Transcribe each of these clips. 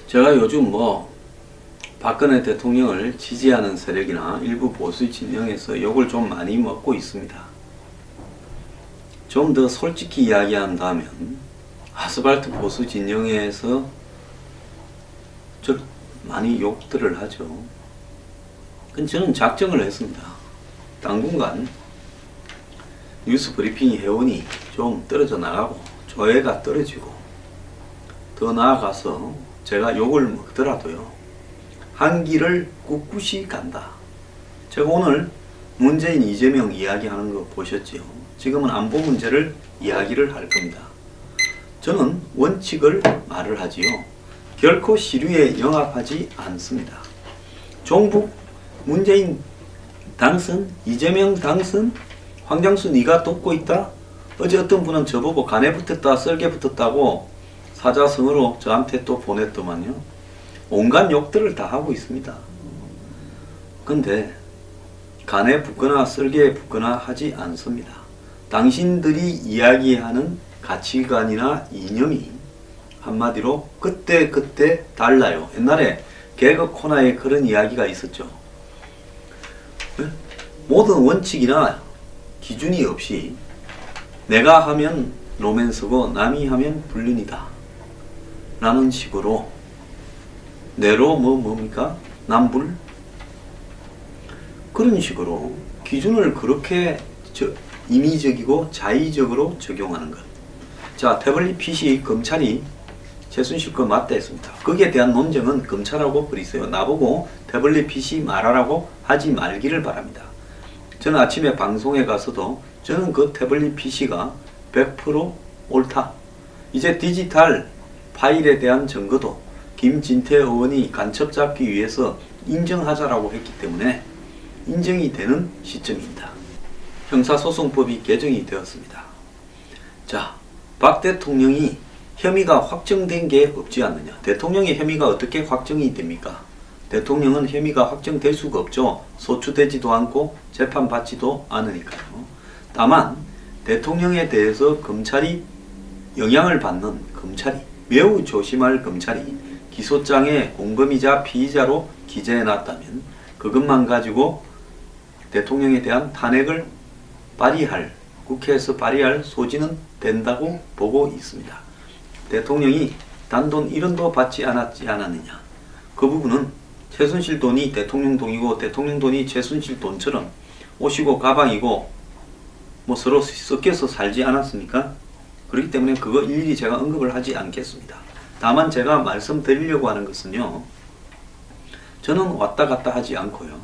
제가 요즘 박근혜 대통령을 지지하는 세력이나 일부 보수 진영에서 욕을 좀 많이 먹고 있습니다. 좀 더 솔직히 이야기한다면 아스팔트 보수 진영에서 많이 욕들을 하죠. 저는 작정을 했습니다. 당분간 뉴스 브리핑 회원이 좀 떨어져 나가고 조회가 떨어지고 더 나아가서 제가 욕을 먹더라도요 한 길을 꿋꿋이 간다. 제가 오늘 문재인 이재명 이야기하는 거 보셨죠? 지금은 안보 문제를 이야기를 할 겁니다. 저는 원칙을 말을 하지요. 결코 시류에 영합하지 않습니다. 종북 문재인 당선, 이재명 당선, 황장수 네가 돕고 있다? 어제 어떤 분은 저보고 간에 붙었다, 썰게 붙었다고 사자성어로 저한테 또 보냈더만요. 온갖 욕들을 다 하고 있습니다. 근데 간에 붙거나 썰게 붙거나 하지 않습니다. 당신들이 이야기하는 가치관이나 이념이 한마디로 그때 달라요. 옛날에 개그 코너에 그런 이야기가 있었죠. 모든 원칙이나 기준이 없이 내가 하면 로맨스고 남이 하면 불륜이다 라는 식으로 내로 뭡니까? 남불? 그런 식으로 기준을 그렇게 임의적이고 자의적으로 적용하는 것. 자, 태블릿 PC 검찰이 최순실 거 맞다 했습니다. 거기에 대한 논쟁은 검찰하고 버리세요. 나보고 태블릿 PC 말하라고 하지 말기를 바랍니다. 저는 아침에 방송에 가서도 저는 그 태블릿 PC가 100% 옳다. 이제 디지털 파일에 대한 증거도 김진태 의원이 간첩 잡기 위해서 인정하자라고 했기 때문에 인정이 되는 시점입니다. 형사소송법이 개정이 되었습니다. 자, 박 대통령이 혐의가 확정된 게 없지 않느냐. 대통령의 혐의가 어떻게 확정이 됩니까? 대통령은 혐의가 확정될 수가 없죠. 소추되지도 않고 재판받지도 않으니까요. 다만 대통령에 대해서 검찰이 영향을 받는 검찰이 매우 조심할 검찰이 기소장에 공범이자 피의자로 기재해놨다면 그것만 가지고 대통령에 대한 탄핵을 국회에서 발의할 소지는 된다고 보고 있습니다. 대통령이 단돈 1원도 받지 않았느냐. 그 부분은 최순실 돈이 대통령 돈이고 대통령 돈이 최순실 돈처럼 옷이고 가방이고 서로 섞여서 살지 않았습니까? 그렇기 때문에 그거 일일이 제가 언급을 하지 않겠습니다. 다만 제가 말씀드리려고 하는 것은요. 저는 왔다 갔다 하지 않고요.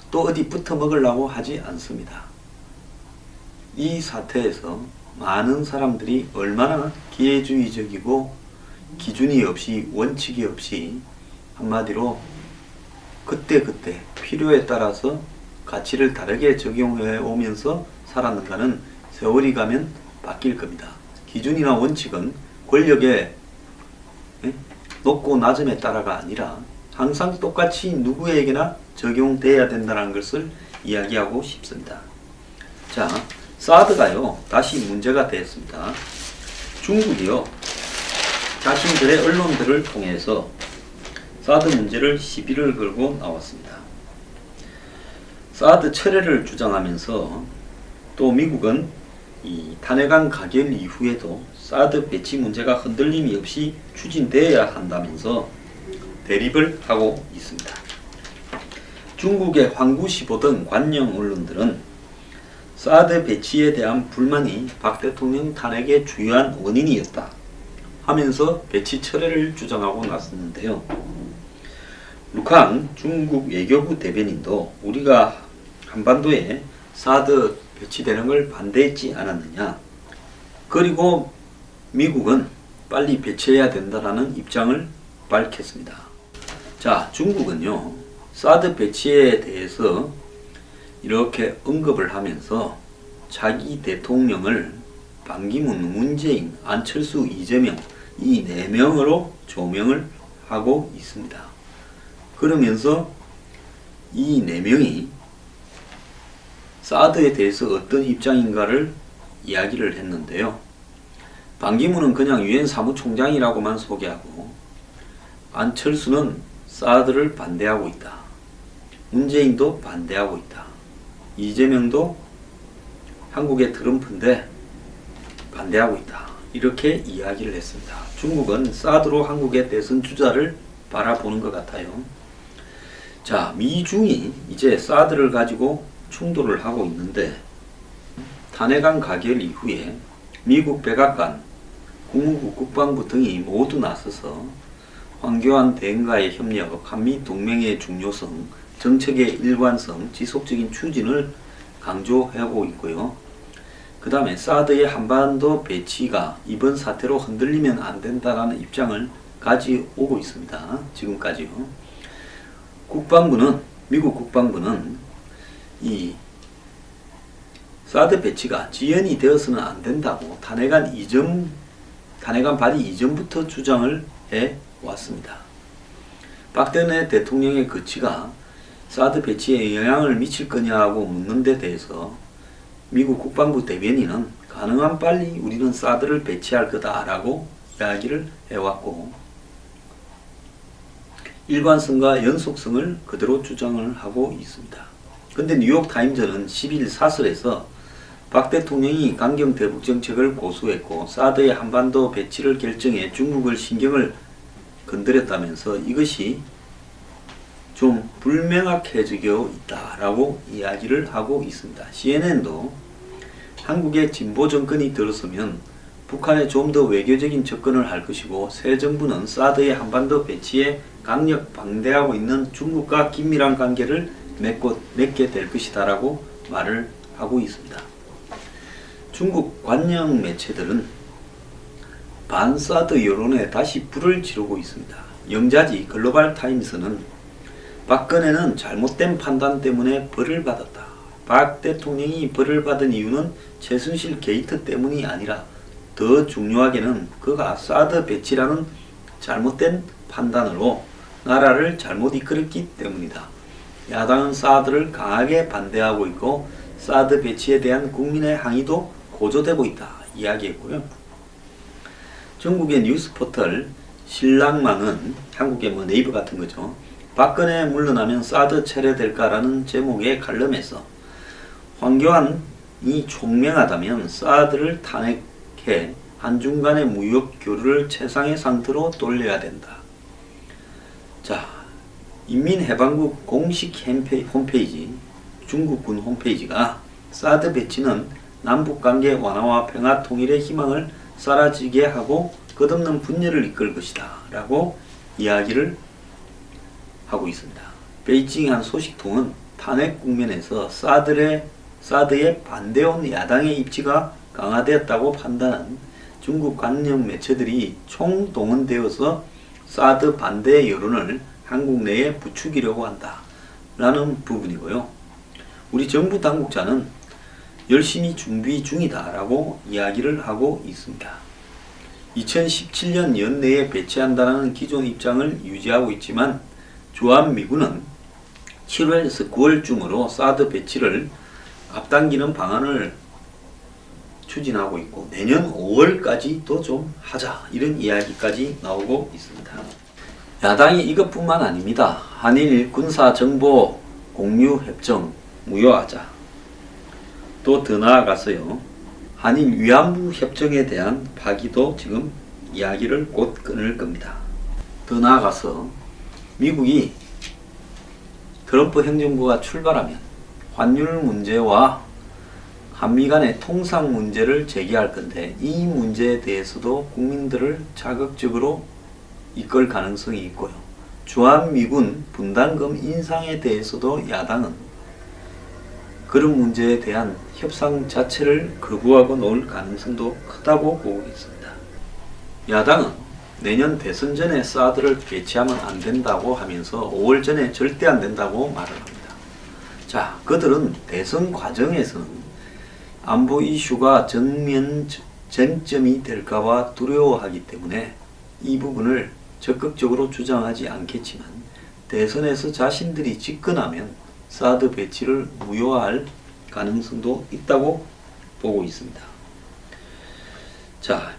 또 어디 붙어 먹으려고 하지 않습니다. 이 사태에서 많은 사람들이 얼마나 기회주의적이고 기준이 없이 원칙이 없이 한마디로 그때 필요에 따라서 가치를 다르게 적용해 오면서 살았는가는 세월이 가면 바뀔 겁니다. 기준이나 원칙은 권력의 높고 낮음에 따라가 아니라 항상 똑같이 누구에게나 적용돼야 된다는 것을 이야기하고 싶습니다. 자, 사드가요 다시 문제가 되었습니다. 중국이요 자신들의 언론들을 통해서 사드 문제를 시비를 걸고 나왔습니다. 사드 철회를 주장하면서 또 미국은 이 탄핵안 가결 이후에도 사드 배치 문제가 흔들림이 없이 추진되어야 한다면서 대립을 하고 있습니다. 중국의 황구시보 등 관영 언론들은 사드 배치에 대한 불만이 박 대통령 탄핵의 주요한 원인이었다 하면서 배치 철회를 주장하고 나섰는데요. 루캉 중국 외교부 대변인도 우리가 한반도에 사드 배치되는 걸 반대했지 않았느냐. 그리고 미국은 빨리 배치해야 된다라는 입장을 밝혔습니다. 자, 중국은요 사드 배치에 대해서 이렇게 언급을 하면서 자기 대통령을 반기문, 문재인, 안철수, 이재명 이 4명으로 조명을 하고 있습니다. 그러면서 이 4명이 사드에 대해서 어떤 입장인가를 이야기를 했는데요. 반기문은 그냥 유엔 사무총장이라고만 소개하고 안철수는 사드를 반대하고 있다. 문재인도 반대하고 있다. 이재명도 한국의 트럼프인데 반대하고 있다. 이렇게 이야기를 했습니다. 중국은 사드로 한국의 대선 주자를 바라보는 것 같아요. 자, 미중이 이제 사드를 가지고 충돌을 하고 있는데 탄핵안 가결 이후에 미국 백악관, 국무부 국방부 등이 모두 나서서 황교안 대행과의 협력, 한미 동맹의 중요성, 정책의 일관성, 지속적인 추진을 강조하고 있고요. 그 다음에 사드의 한반도 배치가 이번 사태로 흔들리면 안 된다라는 입장을 가지오고 있습니다. 지금까지요. 미국 국방부는 이 사드 배치가 지연이 되어서는 안 된다고 탄핵안 발의 이전부터 주장을 해 왔습니다. 박근혜 대통령의 거취가 사드 배치에 영향을 미칠 거냐고 묻는 데 대해서 미국 국방부 대변인은 가능한 빨리 우리는 사드를 배치할 거다라고 이야기를 해왔고 일관성과 연속성을 그대로 주장을 하고 있습니다. 근데 뉴욕타임즈는 10일 사설에서 박 대통령이 강경 대북 정책을 고수했고 사드의 한반도 배치를 결정해 중국을 신경을 건드렸다면서 이것이 좀 불명확해지고 있다라고 이야기를 하고 있습니다. CNN도 한국의 진보 정권이 들어서면 북한에 좀 더 외교적인 접근을 할 것이고 새 정부는 사드의 한반도 배치에 강력 반대하고 있는 중국과 긴밀한 관계를 맺게 될 것이다 라고 말을 하고 있습니다. 중국 관영 매체들은 반사드 여론에 다시 불을 지르고 있습니다. 영자지 글로벌 타임스는 박근혜는 잘못된 판단 때문에 벌을 받았다. 박 대통령이 벌을 받은 이유는 최순실 게이트 때문이 아니라 더 중요하게는 그가 사드 배치라는 잘못된 판단으로 나라를 잘못 이끌었기 때문이다. 야당은 사드를 강하게 반대하고 있고 사드 배치에 대한 국민의 항의도 고조되고 있다. 이야기했고요. 중국의 뉴스 포털 신랑망은 한국의 네이버 같은 거죠. 박근혜 물러나면 사드 철회될까라는 제목의 칼럼에서 황교안이 총명하다면 사드를 탄핵해 한중 간의 무역 교류를 최상의 상태로 돌려야 된다. 자, 인민해방국 공식 홈페이지, 중국군 홈페이지가 사드 배치는 남북관계 완화와 평화 통일의 희망을 사라지게 하고 끝없는 분열을 이끌 것이다 라고 이야기를 하고 있습니다. 베이징 한 소식통은 탄핵 국면에서 사드에 반대온 야당의 입지가 강화되었다고 판단한 중국 관영 매체들이 총동원되어서 사드 반대 여론을 한국 내에 부추기려고 한다 라는 부분이고요. 우리 정부 당국자는 열심히 준비 중이다 라고 이야기를 하고 있습니다. 2017년 연내에 배치한다는 기존 입장을 유지하고 있지만 주한미군은 7월에서 9월쯤으로 사드 배치를 앞당기는 방안을 추진하고 있고 내년 5월까지도 좀 하자 이런 이야기까지 나오고 있습니다. 야당이 이것뿐만 아닙니다. 한일 군사정보 공유협정 무효하자, 또 더 나아가서요 한일 위안부 협정에 대한 파기도 지금 이야기를 곧 끊을 겁니다. 더 나아가서 미국이 트럼프 행정부가 출발하면 환율 문제와 한미 간의 통상 문제를 제기할 건데 이 문제에 대해서도 국민들을 자극적으로 이끌 가능성이 있고요. 주한미군 분담금 인상에 대해서도 야당은 그런 문제에 대한 협상 자체를 거부하고 놓을 가능성도 크다고 보고 있습니다. 야당은 내년 대선 전에 사드를 배치하면 안 된다고 하면서 5월 전에 절대 안 된다고 말을 합니다. 자, 그들은 대선 과정에서는 안보 이슈가 쟁점이 될까봐 두려워하기 때문에 이 부분을 적극적으로 주장하지 않겠지만 대선에서 자신들이 집권하면 사드 배치를 무효화할 가능성도 있다고 보고 있습니다. 자,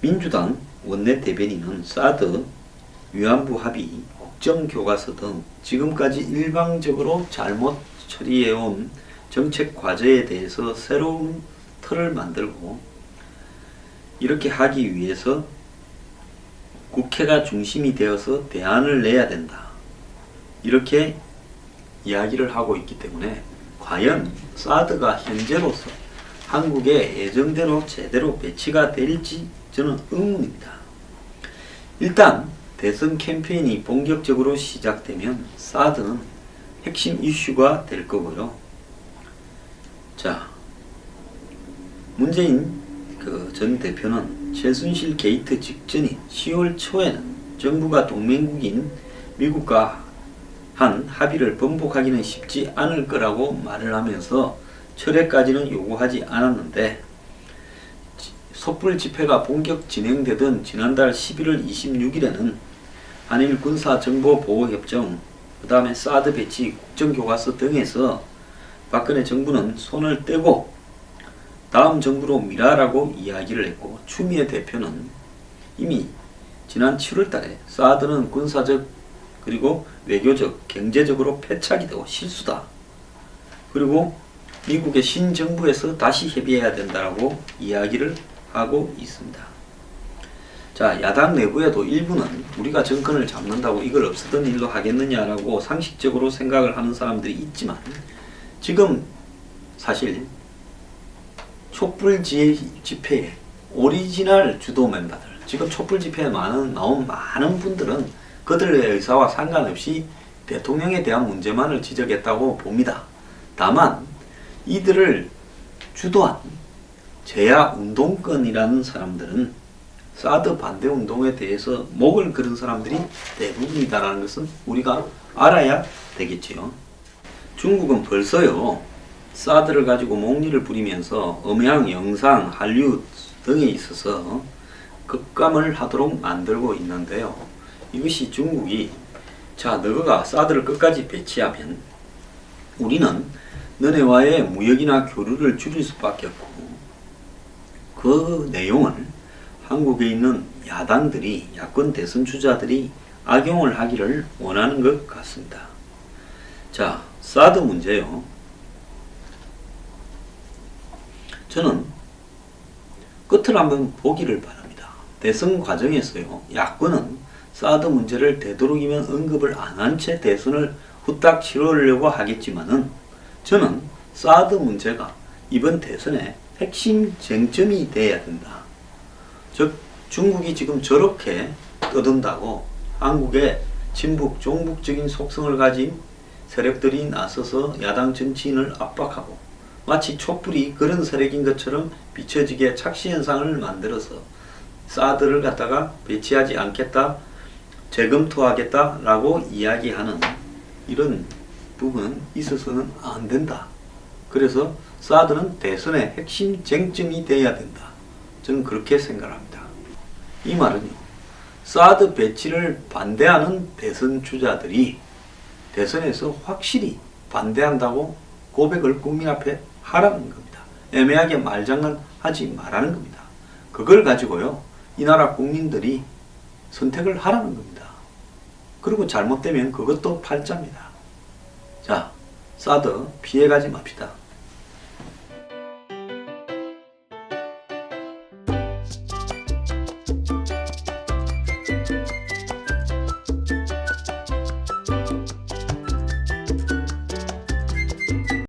민주당 원내 대변인은 사드 위안부 합의, 국정교과서 등 지금까지 일방적으로 잘못 처리해온 정책 과제에 대해서 새로운 틀을 만들고 이렇게 하기 위해서 국회가 중심이 되어서 대안을 내야 된다. 이렇게 이야기를 하고 있기 때문에 과연 사드가 현재로서 한국의 예정대로 제대로 배치가 될지 저는 의문입니다. 일단 대선 캠페인이 본격적으로 시작되면 사드는 핵심 이슈가 될 거고요. 자, 문재인 전 대표는 최순실 게이트 직전인 10월 초에는 정부가 동맹국인 미국과 한 합의를 번복하기는 쉽지 않을 거라고 말을 하면서 철회까지는 요구하지 않았는데 촛불 집회가 본격 진행되던 지난달 11월 26일에는 한일 군사정보보호협정, 그 다음에 사드 배치, 국정교과서 등에서 박근혜 정부는 손을 떼고 다음 정부로 미라라고 이야기를 했고, 추미애 대표는 이미 지난 7월 달에 사드는 군사적 그리고 외교적, 경제적으로 패착이 되고 실수다. 그리고 미국의 신정부에서 다시 협의해야 된다라고 이야기를 하고 있습니다. 자, 야당 내부에도 일부는 우리가 정권을 잡는다고 이걸 없었던 일로 하겠느냐라고 상식적으로 생각을 하는 사람들이 있지만, 지금 사실 촛불 집회의 오리지널 주도 멤버들, 지금 촛불 집회에 나온 많은 분들은 그들의 의사와 상관없이 대통령에 대한 문제만을 지적했다고 봅니다. 다만 이들을 주도한 제야운동권이라는 사람들은 사드 반대 운동에 대해서 목을 그른 사람들이 대부분이다라는 것은 우리가 알아야 되겠지요. 중국은 벌써요, 사드를 가지고 목리를 부리면서 음향, 영상, 한류 등에 있어서 급감을 하도록 만들고 있는데요. 이것이 중국이, 자, 너가 사드를 끝까지 배치하면 우리는 너네와의 무역이나 교류를 줄일 수밖에 없고, 그 내용을 한국에 있는 야당들이, 야권 대선 주자들이 악용을 하기를 원하는 것 같습니다. 자, 사드 문제요. 저는 끝을 한번 보기를 바랍니다. 대선 과정에서요, 야권은 사드 문제를 되도록이면 언급을 안 한 채 대선을 후딱 치르려고 하겠지만은, 저는 사드 문제가 이번 대선의 핵심 쟁점이 돼야 된다. 즉, 중국이 지금 저렇게 떠든다고 한국의 친북, 종북적인 속성을 가진 세력들이 나서서 야당 정치인을 압박하고 마치 촛불이 그런 세력인 것처럼 비춰지게 착시현상을 만들어서 사드를 갖다가 배치하지 않겠다, 재검토하겠다 라고 이야기하는 이런 부분은 있어서는 안 된다. 그래서 사드는 대선의 핵심 쟁점이 돼야 된다. 저는 그렇게 생각합니다. 이 말은요, 사드 배치를 반대하는 대선 주자들이 대선에서 확실히 반대한다고 고백을 국민 앞에 하라는 겁니다. 애매하게 말장난 하지 말라는 겁니다. 그걸 가지고요, 이 나라 국민들이 선택을 하라는 겁니다. 그리고 잘못되면 그것도 팔자입니다. 자, 사드 피해가지 맙시다.